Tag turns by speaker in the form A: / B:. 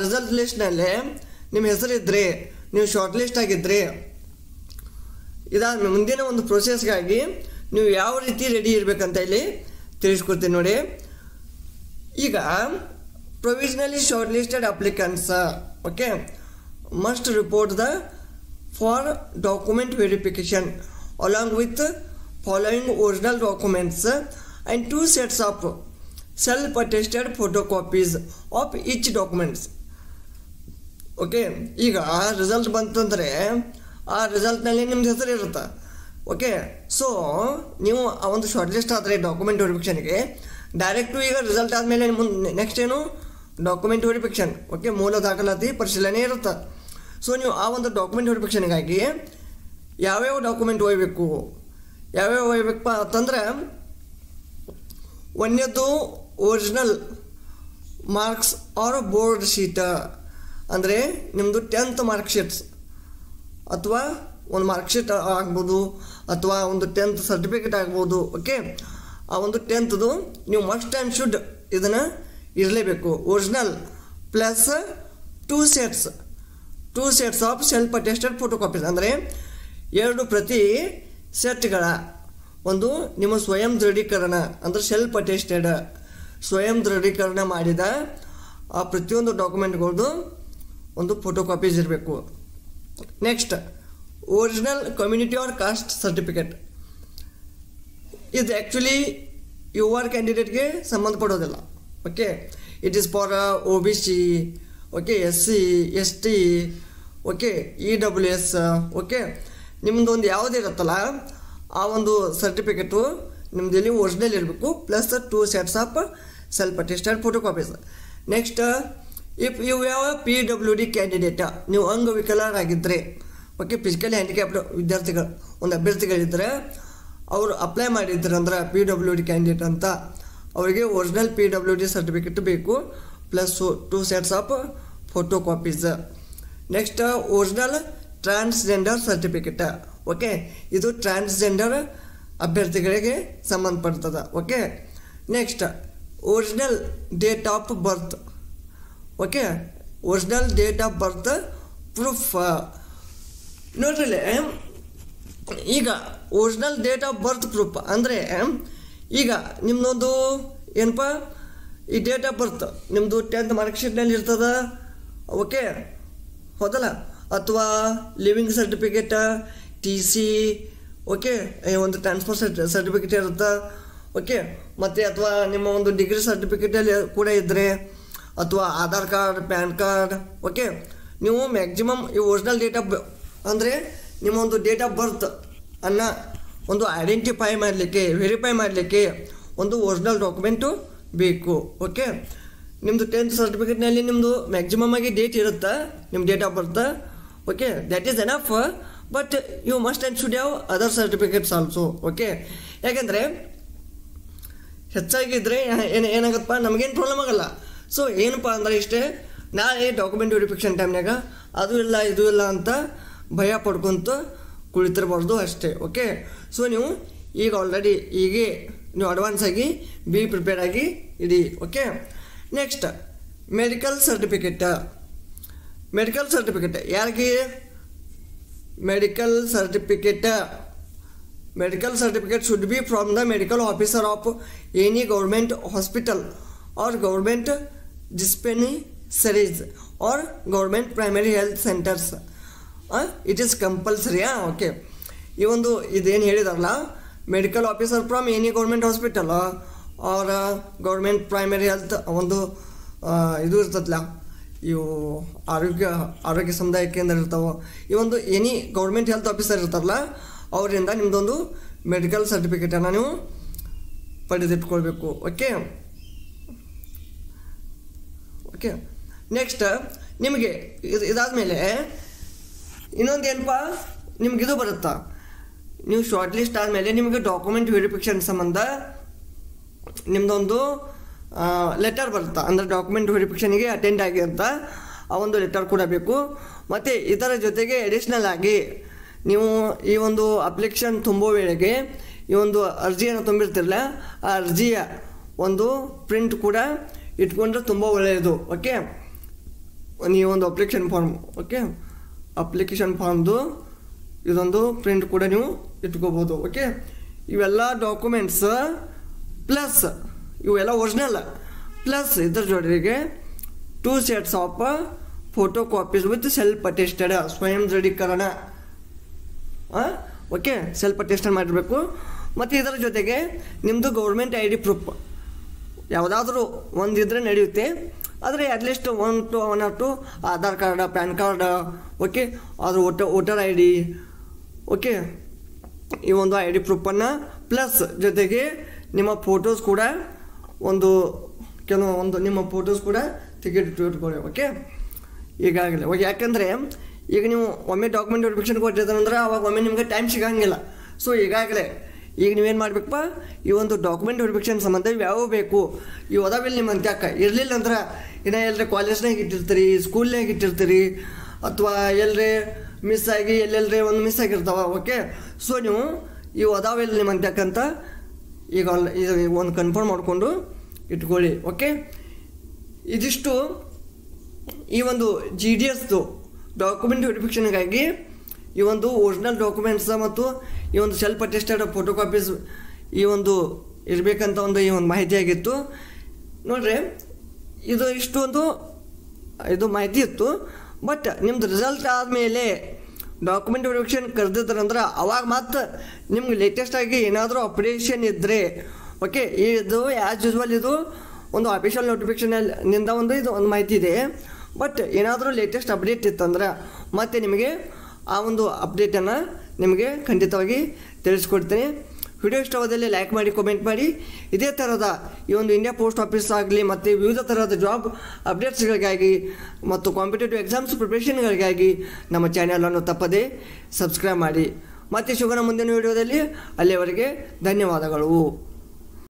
A: Result ಲಿಸ್ಟ್ನಲ್ಲಿ ನಿಮ್ಮ ಹೆಸರಿದ್ದರೆ ನೀವು short list ಆಗಿದ್ದರೆ ಇದಾದ ಮುಂದಿನ ಒಂದು ಪ್ರೊಸೆಸ್ಗಾಗಿ ನೀವು ಯಾವ ರೀತಿ ರೆಡಿ ಇರಬೇಕಂತ ಇಲ್ಲಿ ತಿಳಿಸ್ಕೊಡ್ತೀನಿ ನೋಡಿ. ಈಗ provisionally short listed applicants okay must report the for document verification along with following original documents and 2 sets of self attested photocopies of each documents. Okay, ಈಗ ರಿಸಲ್ಟ್ ಬಂತಂದರೆ ಆ ರಿಸಲ್ಟ್ನಲ್ಲಿ ನಿಮ್ದು ಹೆಸರು ಇರುತ್ತೆ. ಓಕೆ, ಸೊ ನೀವು ಆ ಒಂದು ಶಾರ್ಟ್ ಲಿಸ್ಟ್ ಆದರೆ ಡಾಕ್ಯುಮೆಂಟ್ ವೆರಿಫಿಕೇಷನ್ಗೆ ಡೈರೆಕ್ಟು ಈಗ ರಿಸಲ್ಟ್ ಆದಮೇಲೆ ನೆಕ್ಸ್ಟ್ ಏನು ಡಾಕ್ಯುಮೆಂಟ್ ವೆರಿಫಿಕೇಷನ್. ಓಕೆ, ಮೂಲ ದಾಖಲಾತಿ ಪರಿಶೀಲನೆ ಇರುತ್ತೆ. ಸೊ ನೀವು ಆ ಒಂದು ಡಾಕ್ಯುಮೆಂಟ್ ವೆರಿಫಿಕೇಷನ್ಗಾಗಿ ಯಾವ್ಯಾವ ಡಾಕ್ಯುಮೆಂಟ್ ಒಯ್ಯಬೇಕು, ಯಾವ್ಯಾವ ಒಯ್ಯಬೇಕಪ್ಪ ಅಂತಂದ್ರೆ ಒಂದನೇದು original marks or board sheet, ಅಂದರೆ ನಿಮ್ಮದು 10th ಮಾರ್ಕ್ ಶೀಟ್ಸ್ ಅಥವಾ ಒಂದು ಮಾರ್ಕ್ ಶೀಟ್ ಆಗ್ಬೋದು ಅಥವಾ ಒಂದು 10th ಸರ್ಟಿಫಿಕೇಟ್ ಆಗ್ಬೋದು. ಓಕೆ, ಆ ಒಂದು 10th ನೀವು ಮಸ್ಟ್ ಆ್ಯಂಡ್ ಶುಡ್ ಇದನ್ನು ಇರಲೇಬೇಕು. Original plus 2 sets of self attested photocopies, ಅಂದರೆ 2 ಪ್ರತಿ ಸೆಟ್ಗಳ ಒಂದು ನಿಮ್ಮ ಸ್ವಯಂ ದೃಢೀಕರಣ, ಅಂದರೆ ಸೆಲ್ಫ್ ಅಟೆಸ್ಟೆಡ್ ಸ್ವಯಂ ದೃಢೀಕರಣ ಮಾಡಿದ ಆ ಪ್ರತಿಯೊಂದು ಡಾಕ್ಯುಮೆಂಟ್ಗಳದ್ದು ಒಂದು ಫೋಟೋಕಾಪೀಸ್ ಇರಬೇಕು. Next original community or caste certificate. ಇದು ಆ್ಯಕ್ಚುಲಿ UR ಕ್ಯಾಂಡಿಡೇಟ್ಗೆ ಸಂಬಂಧಪಡೋದಿಲ್ಲ. Okay, it is for OBC, okay, SC ST, okay, EWS. Okay, ನಿಮ್ಮದು ಒಂದು ಯಾವುದೇ ಇರುತ್ತಲ್ಲ ಆ ಒಂದು ಸರ್ಟಿಫಿಕೇಟು ನಿಮ್ದು ಇಲ್ಲಿ ಒರಿಜಿನಲ್ ಇರಬೇಕು plus 2 sets of self attested photocopies. Next if you ಯಾವ PWD ಕ್ಯಾಂಡಿಡೇಟ್, ನೀವು ಅಂಗವಿಕಲರಾಗಿದ್ದರೆ, ಓಕೆ, ಫಿಸಿಕಲಿ ಹ್ಯಾಂಡಿಕ್ಯಾಪ್ಡ್ ವಿದ್ಯಾರ್ಥಿಗಳು ಒಂದು ಅಭ್ಯರ್ಥಿಗಳಿದ್ದರೆ ಅವರು ಅಪ್ಲೈ ಮಾಡಿದ್ದಾರೆ ಅಂದ್ರೆ PWD ಕ್ಯಾಂಡಿಡೇಟ್ ಅಂತ, ಅವರಿಗೆ ಒರಿಜಿನಲ್ PWD ಸರ್ಟಿಫಿಕೇಟ್ ಬೇಕು plus 2 sets of photocopies. Next original transgender certificate. Okay, ಇದು ಟ್ರಾನ್ಸ್ಜೆಂಡರ್ ಅಭ್ಯರ್ಥಿಗಳಿಗೆ ಸಂಬಂಧಪಡ್ತದೆ. Okay, next original date of birth. Okay, original date of birth proof. ನೋಡ್ರಿ, ಈಗ original date of birth proof ಅಂದರೆ ಈಗ ನಿಮ್ಮದೊಂದು ಏನಪ್ಪ ಈ ಡೇಟ್ ಆಫ್ ಬರ್ತ್ ನಿಮ್ಮದು 10th ಮಾರ್ಕ್ ಶೀಟ್ನಲ್ಲಿ ಇರ್ತದೆ. ಓಕೆ, ಹೌದಲ್ಲ, ಅಥವಾ ಲಿವಿಂಗ್ ಸರ್ಟಿಫಿಕೇಟ, TC, ಓಕೆ, ಒಂದು ಟ್ರಾನ್ಸ್ಫರ್ ಸರ್ಟಿಫಿಕೇಟ್ ಇರುತ್ತೆ. ಓಕೆ, ಮತ್ತು ಅಥವಾ ನಿಮ್ಮ ಒಂದು ಡಿಗ್ರಿ ಸರ್ಟಿಫಿಕೇಟಲ್ಲಿ ಕೂಡ ಇದ್ದರೆ ಅಥವಾ Aadhaar card, PAN card. Okay, ನೀವು ಮ್ಯಾಕ್ಸಿಮಮ್ ಈ ಒರಿಜಿನಲ್ ಡೇಟ್ ಆಫ್ ಅಂದರೆ ನಿಮ್ಮ ಒಂದು ಡೇಟ್ ಆಫ್ ಬರ್ತ್ ಅನ್ನು ಒಂದು ಐಡೆಂಟಿಫೈ ಮಾಡಲಿಕ್ಕೆ, ವೆರಿಫೈ ಮಾಡಲಿಕ್ಕೆ ಒಂದು ಒರಿಜಿನಲ್ ಡಾಕ್ಯುಮೆಂಟು ಬೇಕು. ಓಕೆ, ನಿಮ್ಮದು 10th ಸರ್ಟಿಫಿಕೇಟ್ನಲ್ಲಿ ನಿಮ್ಮದು ಮ್ಯಾಕ್ಸಿಮಮ್ ಆಗಿ ಡೇಟ್ ಇರುತ್ತೆ, ನಿಮ್ಮ date of birth. Okay, that is enough, but you must and should have other certificates also. Okay, ಯಾಕೆಂದರೆ ಹೆಚ್ಚಾಗಿದ್ದರೆ ಏನಾಗತ್ತಪ್ಪ, ನಮಗೇನು ಪ್ರಾಬ್ಲಮ್ ಆಗಲ್ಲ. ಸೊ ಏನಪ್ಪ ಅಂದ್ರೆ ಇಷ್ಟೇ, ನಾಳೆ ಡಾಕ್ಯುಮೆಂಟ್ ವೆರಿಫಿಕೇಷನ್ ಟೈಮ್ನಾಗ ಅದು ಇಲ್ಲ ಇದು ಇಲ್ಲ ಅಂತ ಭಯ ಪಡ್ಕೊಂತ ಕುಳಿತಿರ್ಬಾರ್ದು ಅಷ್ಟೇ. ಓಕೆ, ಸೊ ನೀವು ಈಗ ಆಲ್ರೆಡಿ ಹೀಗೆ ನೀವು ಅಡ್ವಾನ್ಸ್ ಆಗಿ ಬಿ ಪ್ರಿಪೇರ್ ಆಗಿ ಇಡಿ. Okay, next medical certificate. Medical certificate ಯಾರಿಗೆ? Medical certificate should be from the medical officer of any government hospital or government dispensaries or government primary health centres. It is compulsory. Okay, ಈ ಒಂದು ಇದೇನು ಹೇಳಿದಾರಲ್ಲ, medical officer from any government hospital or government primary health ಒಂದು ಇದು ಇರ್ತದಲ್ಲ, ಇವು ಆರೋಗ್ಯ ಸಮುದಾಯ ಕೇಂದ್ರ ಇರ್ತಾವೆ, ಈ ಒಂದು ಎನಿ ಗೌರ್ಮೆಂಟ್ ಹೆಲ್ತ್ ಆಫೀಸರ್ ಇರ್ತಾರಲ್ಲ ಅವರಿಂದ ನಿಮ್ಮದೊಂದು ಮೆಡಿಕಲ್ ಸರ್ಟಿಫಿಕೇಟನ್ನು ನೀವು ಪಡೆದಿಟ್ಕೊಳ್ಬೇಕು. ಓಕೆ, ಓಕೆ, ನೆಕ್ಸ್ಟ್ ನಿಮಗೆ ಇದಾದಮೇಲೆ ಇನ್ನೊಂದು ಏನಪ್ಪ, ನಿಮಗಿದು ಬರುತ್ತಾ, ನೀವು ಶಾರ್ಟ್ ಲಿಸ್ಟ್ ಆದಮೇಲೆ ನಿಮಗೆ ಡಾಕ್ಯುಮೆಂಟ್ ವೆರಿಫಿಕೇಷನ್ ಸಂಬಂಧ ನಿಮ್ಮದೊಂದು ಲೆಟರ್ ಬರುತ್ತಾ, ಅಂದರೆ ಡಾಕ್ಯುಮೆಂಟ್ ವೆರಿಫಿಕೇಷನ್ಗೆ ಅಟೆಂಡ್ ಆಗಿ ಅಂತ ಆ ಒಂದು ಲೆಟರ್ ಕೂಡ ಬೇಕು. ಮತ್ತು ಇದರ ಜೊತೆಗೆ ಎಡಿಷ್ನಲ್ ಆಗಿ ನೀವು ಈ ಒಂದು ಅಪ್ಲಿಕೇಶನ್ ತುಂಬೋ ವೇಳೆಗೆ ಈ ಒಂದು ಅರ್ಜಿಯನ್ನು ತುಂಬಿರ್ತಿರಲ್ಲ, ಆ ಅರ್ಜಿಯ ಒಂದು ಪ್ರಿಂಟ್ ಕೂಡ ಇಟ್ಕೊಂಡ್ರೆ ತುಂಬ ಒಳ್ಳೆಯದು. ಓಕೆ, ಈ ಒಂದು ಅಪ್ಲಿಕೇಶನ್ ಫಾರ್ಮ್, ಓಕೆ, ಅಪ್ಲಿಕೇಶನ್ ಫಾರ್ಮ್ದು ಇದೊಂದು ಪ್ರಿಂಟ್ ಕೂಡ ನೀವು ಇಟ್ಕೋಬೋದು. ಓಕೆ, ಇವೆಲ್ಲ ಡಾಕ್ಯುಮೆಂಟ್ಸ್ ಪ್ಲಸ್ ಇವೆಲ್ಲ ಒರಿಜಿನಲ್ ಪ್ಲಸ್ ಇದ್ರ ಜೊತೆಗೆ 2 sets of photo copies with self attested ಸ್ವಯಂ ದೃಢೀಕರಣ. ಓಕೆ, ಸೆಲ್ಫ್ ಅಟೆಸ್ಟೆಡ್ ಮಾಡಿರಬೇಕು. ಮತ್ತು ಇದರ ಜೊತೆಗೆ ನಿಮ್ಮದು ಗೌರ್ಮೆಂಟ್ ID ಪ್ರೂಫ್ ಯಾವುದಾದ್ರೂ ಒಂದಿದ್ರೆ ನಡೆಯುತ್ತೆ. ಆದರೆ at least 1 or 2 Aadhaar card, PAN card, okay, ಅದು ವೋಟರ್ ID, ಓಕೆ, ಈ ಒಂದು ID ಪ್ರೂಫನ್ನು ಪ್ಲಸ್ ಜೊತೆಗೆ ನಿಮ್ಮ ಫೋಟೋಸ್ ಕೂಡ ಕೆಲವೊಂದು ನಿಮ್ಮ ಫೋಟೋಸ್ ಕೂಡ ತೆಗೆದಿಟ್ಕೊಳ್ಳಿ. ಓಕೆ, ಈಗಾಗಲೇ ಓಕೆ, ಯಾಕಂದರೆ ಈಗ ನೀವು ಒಮ್ಮೆ ಡಾಕ್ಯುಮೆಂಟ್ ವೆರಿಫಿಕೇಷನ್ ಕೊಟ್ಟಿರ್ತಾರಂದ್ರೆ ಅವಾಗ ಒಮ್ಮೆ ನಿಮಗೆ ಟೈಮ್ ಸಿಗೋಂಗಿಲ್ಲ. ಸೊ ಈಗಾಗಲೇ ಈಗ ನೀವೇನು ಮಾಡಬೇಕಪ್ಪ, ಈ ಒಂದು ಡಾಕ್ಯುಮೆಂಟ್ ವೆರಿಫಿಕೇಷನ್ ಸಂಬಂಧ ಯಾವ ಬೇಕು ಇವು ಅದಾವಿಲ್ಲ ನಿಮ್ಮ ಅಂತ್ಯಾಕ ಇರಲಿಲ್ಲ ಅಂದ್ರೆ ಇನ್ನೂ ಎಲ್ಲರೇ ಕಾಲೇಜ್ನಾಗ ಇಟ್ಟಿರ್ತೀರಿ, ಸ್ಕೂಲ್ನಾಗ ಇಟ್ಟಿರ್ತೀರಿ, ಅಥವಾ ಎಲ್ಲರೇ ಮಿಸ್ ಆಗಿ ಎಲ್ಲೆಲ್ಲರೇ ಒಂದು ಮಿಸ್ ಆಗಿರ್ತಾವ. ಓಕೆ, ಸೊ ನೀವು ಇವು ಅದಾವಿಲ್ಲ ನಿಮ್ಮ ಅಂತ್ಯಾಕಂತ ಈಗ ಒಂದು ಕನ್ಫರ್ಮ್ ಮಾಡಿಕೊಂಡು ಇಟ್ಕೊಳ್ಳಿ. ಓಕೆ, ಇದಿಷ್ಟು ಈ ಒಂದು GDSದು ಡಾಕ್ಯುಮೆಂಟ್ ವೆರಿಫಿಕೇಷನ್ಗಾಗಿ ಈ ಒಂದು ಒರಿಜಿನಲ್ ಡಾಕ್ಯುಮೆಂಟ್ಸ್ ಮತ್ತು ಈ ಒಂದು ಸೆಲ್ಫ್ ಅಟೆಸ್ಟೆಡ್ ಫೋಟೋ ಕಾಪೀಸ್ ಈ ಒಂದು ಇರಬೇಕಂತ ಈ ಒಂದು ಮಾಹಿತಿ ಆಗಿತ್ತು. ನೋಡ್ರಿ, ಇದು ಮಾಹಿತಿ ಇತ್ತು. ಬಟ್ ನಿಮ್ದು ರಿಸಲ್ಟ್ ಆದಮೇಲೆ ಡಾಕ್ಯುಮೆಂಟ್ ವೆರಿಫಿಕೇಷನ್ ಕರೆದಿದ್ರಂದ್ರೆ ಅವಾಗ ಮತ್ತೆ ನಿಮ್ಗೆ ಲೇಟೆಸ್ಟ್ ಆಗಿ ಏನಾದರೂ ಅಪ್ಡೇಷನ್ ಇದ್ದರೆ, ಓಕೆ, ಇದು ಆ್ಯಸ್ ಯೂಸ್ವಲ್ ಇದು ಒಂದು ಅಫಿಷಿಯಲ್ ನೋಟಿಫಿಕೇಷನ್ನಿಂದ ಇದು ಒಂದು ಮಾಹಿತಿ ಇದೆ. ಬಟ್ ಏನಾದರೂ ಲೇಟೆಸ್ಟ್ ಅಪ್ಡೇಟ್ ಇತ್ತಂದ್ರೆ ಮತ್ತೆ ನಿಮಗೆ ಆ ಒಂದು ಅಪ್ಡೇಟನ್ನು ನಿಮಗೆ ಖಂಡಿತವಾಗಿ ತಿಳಿಸ್ಕೊಡ್ತೀನಿ. ವಿಡಿಯೋ ಇಷ್ಟವಾದಲ್ಲಿ ಲೈಕ್ ಮಾಡಿ, ಕಾಮೆಂಟ್ ಮಾಡಿ. ಇದೇ ಥರದ ಈ ಒಂದು ಇಂಡಿಯಾ ಪೋಸ್ಟ್ ಆಫೀಸ್ ಆಗಲಿ ಮತ್ತು ವಿವಿಧ ಥರದ ಜಾಬ್ ಅಪ್ಡೇಟ್ಸ್ಗಳಿಗಾಗಿ ಮತ್ತು ಕಾಂಪಿಟೇಟಿವ್ ಎಕ್ಸಾಮ್ಸ್ ಪ್ರಿಪ್ರೇಷನ್ಗಳಿಗಾಗಿ ನಮ್ಮ ಚಾನಲನ್ನು ತಪ್ಪದೇ ಸಬ್ಸ್ಕ್ರೈಬ್ ಮಾಡಿ. ಮತ್ತೆ ಸಿಗೋಣ ಮುಂದಿನ ವಿಡಿಯೋದಲ್ಲಿ. ಅಲ್ಲಿಯವರೆಗೆ ಧನ್ಯವಾದಗಳು.